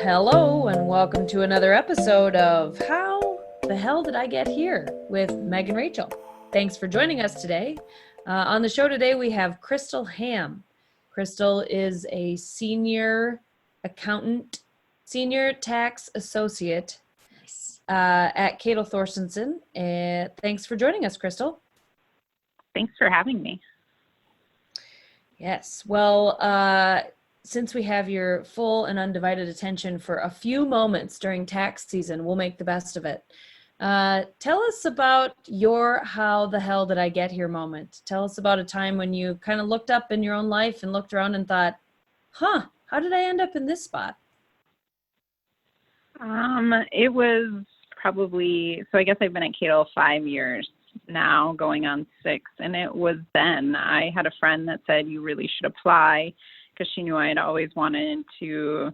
Hello, and welcome to another episode of How the Hell Did I Get Here with Meg and Rachel. Thanks for joining us today. On the show today, we have Kristal Hamm. Kristal is a senior accountant, senior tax associate at Ketel Thorstenson. Thanks for joining us, Kristal. Thanks for having me. Yes. Well, since we have your full and undivided attention for a few moments during tax season, we'll make the best of it. Tell us about your how the hell did I get here moment. Tell us about a time when you kind of looked up in your own life and looked around and thought, how did I end up in this spot? It was probably, so I guess I've been at Ketel 5 years now, going on 6. And it was then I had a friend that said, you really should apply, because she knew I had always wanted to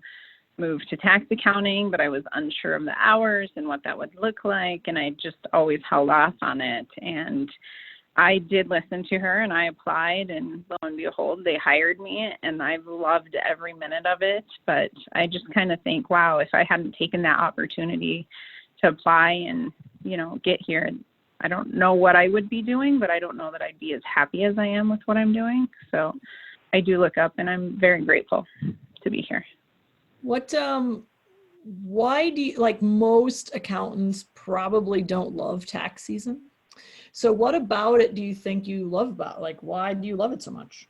move to tax accounting, but I was unsure of the hours and what that would look like. And I just always held off on it. And I did listen to her and I applied, and lo and behold, they hired me, and I've loved every minute of it. But I just kind of think, wow, if I hadn't taken that opportunity to apply and, get here, I don't know what I would be doing, but I don't know that I'd be as happy as I am with what I'm doing. So I do look up, and I'm very grateful to be here. Why do you, like most accountants probably don't love tax season? So what about it do you think you love about? Like, why do you love it so much?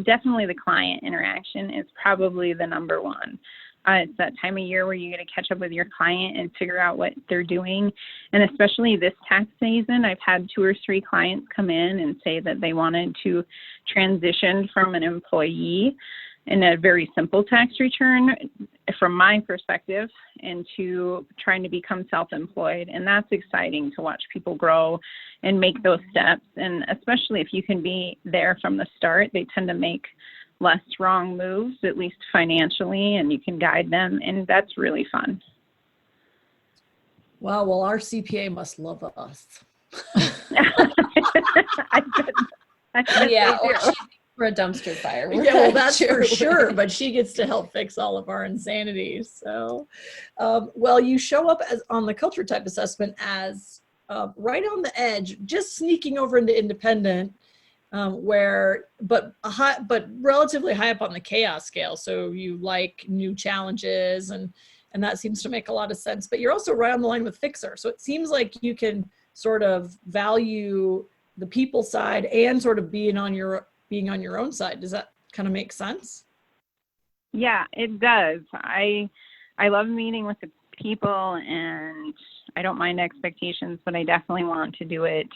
Definitely the client interaction is probably the number one. It's that time of year where you get to catch up with your client and figure out what they're doing. And especially this tax season, I've had 2 or 3 clients come in and say that they wanted to transition from an employee in a very simple tax return, from my perspective, into trying to become self-employed. And that's exciting to watch people grow and make those steps. And especially if you can be there from the start, they tend to make less wrong moves, at least financially, and you can guide them. And that's really fun. Wow. Well, our CPA must love us. Yeah, or she's for a dumpster fire. Yeah, well, that's for sure. But she gets to help fix all of our insanity. So, well, you show up on the culture type assessment as right on the edge, just sneaking over into independent, but relatively high up on the chaos scale. So you like new challenges, and that seems to make a lot of sense. But you're also right on the line with fixer. So it seems like you can sort of value the people side and sort of being on your own side. Does that kind of make sense? Yeah, it does. I love meeting with the people, and I don't mind expectations, but I definitely want to do it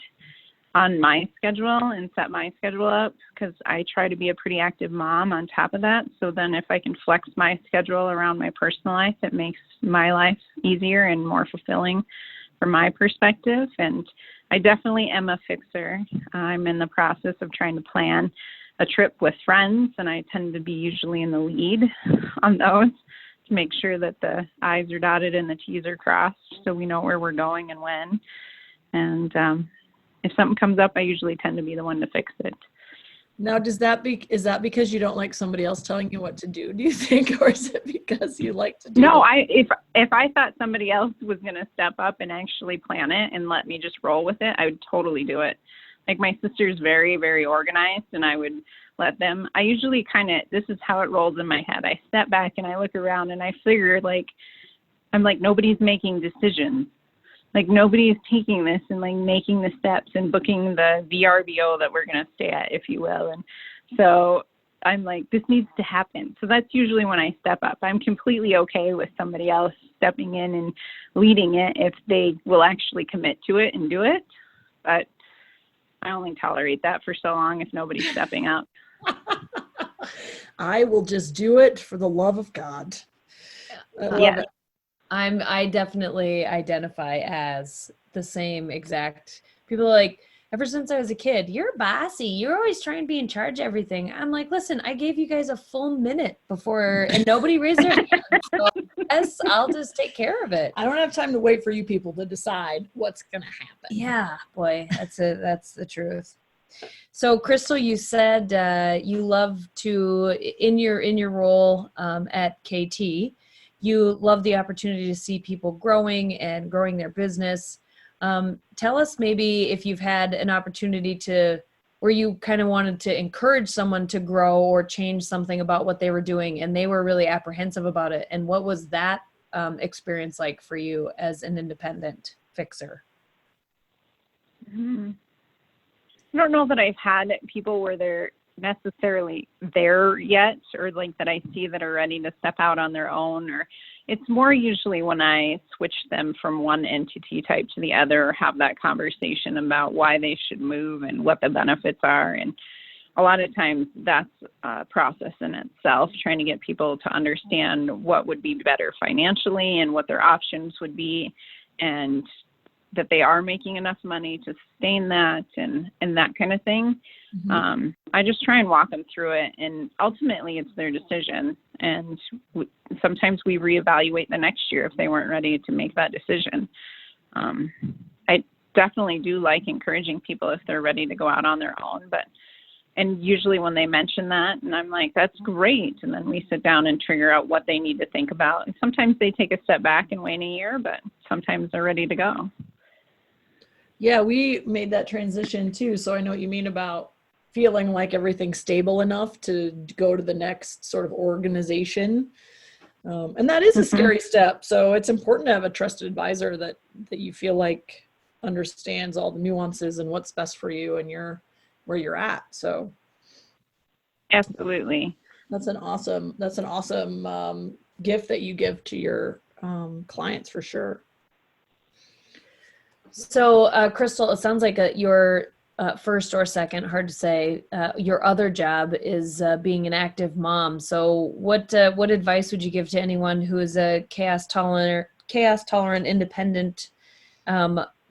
on my schedule and set my schedule up, because I try to be a pretty active mom on top of that. So then if I can flex my schedule around my personal life, it makes my life easier and more fulfilling from my perspective. And I definitely am a fixer. I'm in the process of trying to plan a trip with friends, and I tend to be usually in the lead on those to make sure that the I's are dotted and the T's are crossed, so we know where we're going and when. And if something comes up, I usually tend to be the one to fix it. Now, is that because you don't like somebody else telling you what to do you think, or is it because you like to do it? If I thought somebody else was going to step up and actually plan it and let me just roll with it, I would totally do it. Like, my sister's very, very organized, and I would let them. I usually this is how it rolls in my head. I step back and I look around and I figure, I'm like, nobody's making decisions. Like, nobody's taking this and making the steps and booking the VRBO that we're going to stay at, if you will. And so I'm like, this needs to happen. So that's usually when I step up. I'm completely okay with somebody else stepping in and leading it if they will actually commit to it and do it. But I only tolerate that for so long if nobody's stepping up. I will just do it for the love of God. Yeah. I definitely identify as the same exact people. Like, ever since I was a kid, you're bossy. You're always trying to be in charge of everything. I'm like, listen, I gave you guys a full minute before, and nobody raised their hand. So yes, I'll just take care of it. I don't have time to wait for you people to decide what's going to happen. Yeah, boy, that's the truth. So Kristal, you said you love to, in your role at KT, you love the opportunity to see people growing and growing their business. Tell us maybe if you've had an opportunity to, where you kind of wanted to encourage someone to grow or change something about what they were doing and they were really apprehensive about it. And what was that experience like for you as an independent fixer? Mm-hmm. I don't know that I've had people where they're necessarily there yet, or like that I see that are ready to step out on their own, or it's more usually when I switch them from one entity type to the other, or have that conversation about why they should move and what the benefits are. And a lot of times that's a process in itself, trying to get people to understand what would be better financially and what their options would be, and that they are making enough money to sustain that and that kind of thing. Mm-hmm. I just try and walk them through it, and ultimately it's their decision. And sometimes we reevaluate the next year if they weren't ready to make that decision. I definitely do like encouraging people if they're ready to go out on their own, and usually when they mention that, and I'm like, that's great. And then we sit down and figure out what they need to think about. And sometimes they take a step back and wait a year, but sometimes they're ready to go. Yeah, we made that transition too. So I know what you mean about feeling like everything's stable enough to go to the next sort of organization. And that is a scary step. So it's important to have a trusted advisor that you feel like understands all the nuances and what's best for you and where you're at. So absolutely. That's an awesome gift that you give to your clients for sure. So, Kristal, it sounds like your first or second, hard to say, your other job is being an active mom. So what advice would you give to anyone who is a chaos tolerant, independent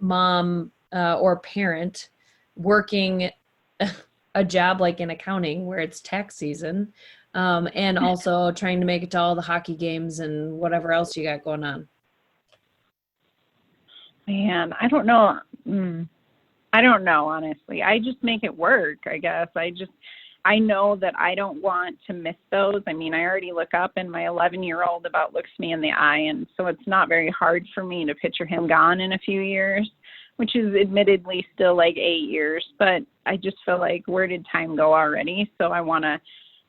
mom or parent working a job like in accounting where it's tax season, and also trying to make it to all the hockey games and whatever else you got going on? Man, I don't know. I don't know, honestly. I just make it work, I guess. I know that I don't want to miss those. I mean, I already look up and my 11-year-old about looks me in the eye. And so it's not very hard for me to picture him gone in a few years, which is admittedly still like 8 years. But I just feel like, where did time go already? So I want to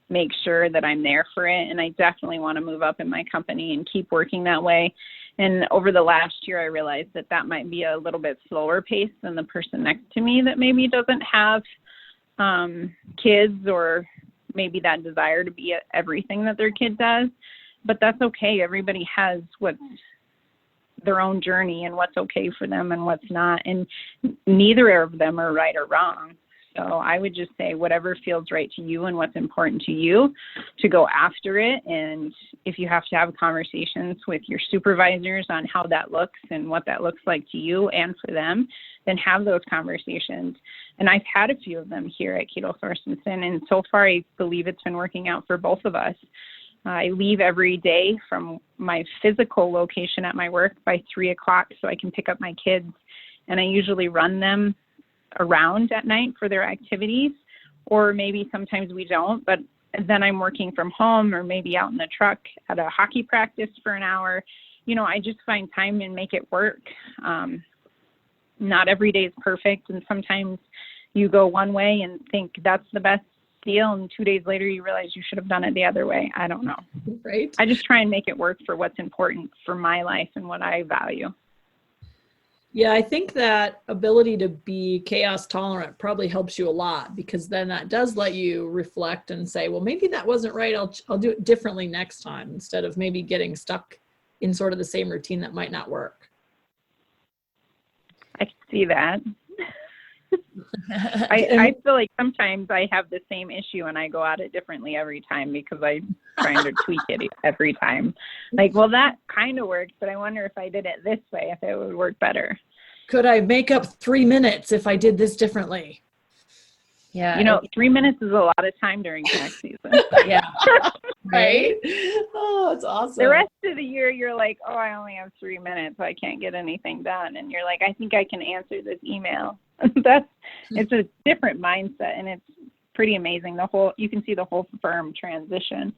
make sure that I'm there for it. And I definitely want to move up in my company and keep working that way. And over the last year, I realized that might be a little bit slower pace than the person next to me that maybe doesn't have kids, or maybe that desire to be everything that their kid does. But that's okay. Everybody has what's their own journey and what's okay for them and what's not. And neither of them are right or wrong. So I would just say whatever feels right to you and what's important to you, to go after it. And if you have to have conversations with your supervisors on how that looks and what that looks like to you and for them, then have those conversations. And I've had a few of them here at Ketel Thorstenson, and so far I believe it's been working out for both of us. I leave every day from my physical location at my work by 3 o'clock so I can pick up my kids, and I usually run them around at night for their activities, or maybe sometimes we don't, but then I'm working from home or maybe out in the truck at a hockey practice for an hour. You know, I just find time and make it work. Not every day is perfect, and sometimes you go one way and think that's the best deal, and 2 days later you realize you should have done it the other way. I don't know. Right. I just try and make it work for what's important for my life and what I value. Yeah, I think that ability to be chaos tolerant probably helps you a lot, because then that does let you reflect and say, well, maybe that wasn't right. I'll do it differently next time, instead of maybe getting stuck in sort of the same routine that might not work. I can see that. I feel like sometimes I have the same issue and I go at it differently every time because I'm trying to tweak it every time. Like, well, that kind of works, but I wonder if I did it this way, if it would work better. Could I make up 3 minutes if I did this differently? Yeah. 3 minutes is a lot of time during tax season. Yeah. Right? Oh, it's awesome. The rest of the year, you're like, oh, I only have 3 minutes, so I can't get anything done. And you're like, I think I can answer this email. It's a different mindset, and it's pretty amazing. You can see the whole firm transition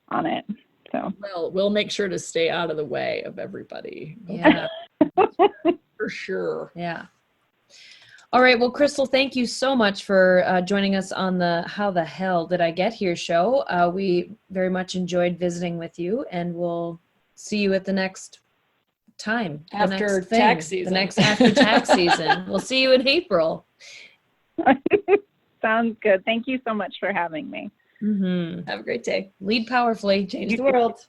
on it. So Well, we'll make sure to stay out of the way of everybody. Yeah. For sure. Yeah. All right. Well, Kristal, thank you so much for joining us on the How the Hell Did I Get Here show. We very much enjoyed visiting with you, and we'll see you at the next time. After tax season. After tax season. We'll see you in April. sounds good. Thank you so much for having me. Mm-hmm. Have a great day. Lead powerfully. Change the world.